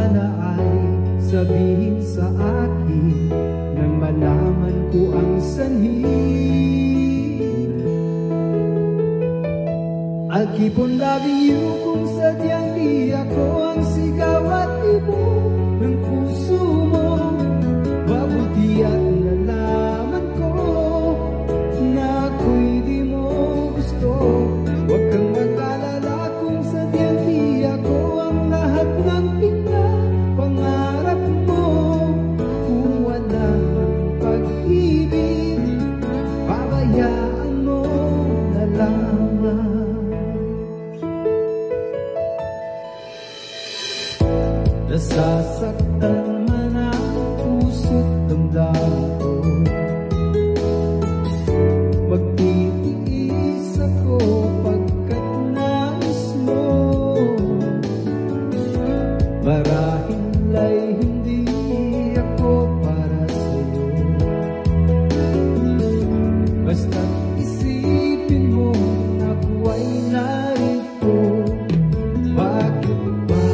Sana ay sabihin sa akin nang malaman ko ang sanhi. I'll keep on loving you kung sadyang di ako ang sigaw at ibo ng puso mo. Mabuti at nalaman ko na ako'y di mo gusto. Huwag kang mag-alala kung sadyang di ako ang lahat ng pinapangarap mo. Kung walang pag-ibig, pabayaan mo na lamang. Nasasaktan man ang puso't damdamin ko, magtitiis ako pagkat nais mo. Marahil ay hindi ako para sa'yo, basta't isipin mo na ako ay narito. Bakit ba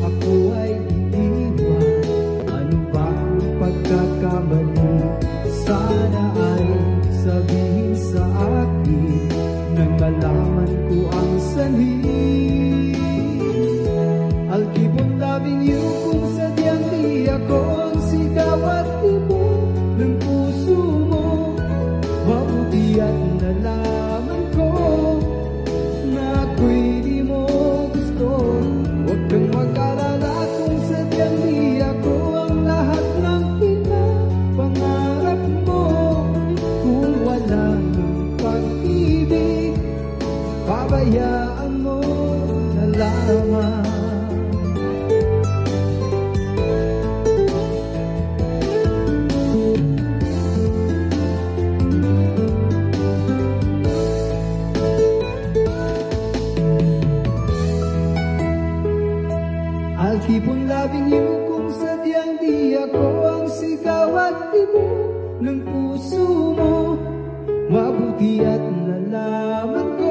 ako ay pagkakamali? Sana ay sabihin sa akin nang malaman ko ang sanhi. I'll keep on loving you kung sadyang di ako ang sigaw at ibo ng puso mo. Mabuti at nalaman ko na ako'y di mo gusto. Huwag kang mag-alala kung sadyang di ako ang lahat ng pinapangarap mo. Kung wala ng pag-ibig, pabayaan mo na lamang. I'll keep on loving you kung sadyang di ako ang sigaw at ibo ng puso mo. Mabuti at nalaman ko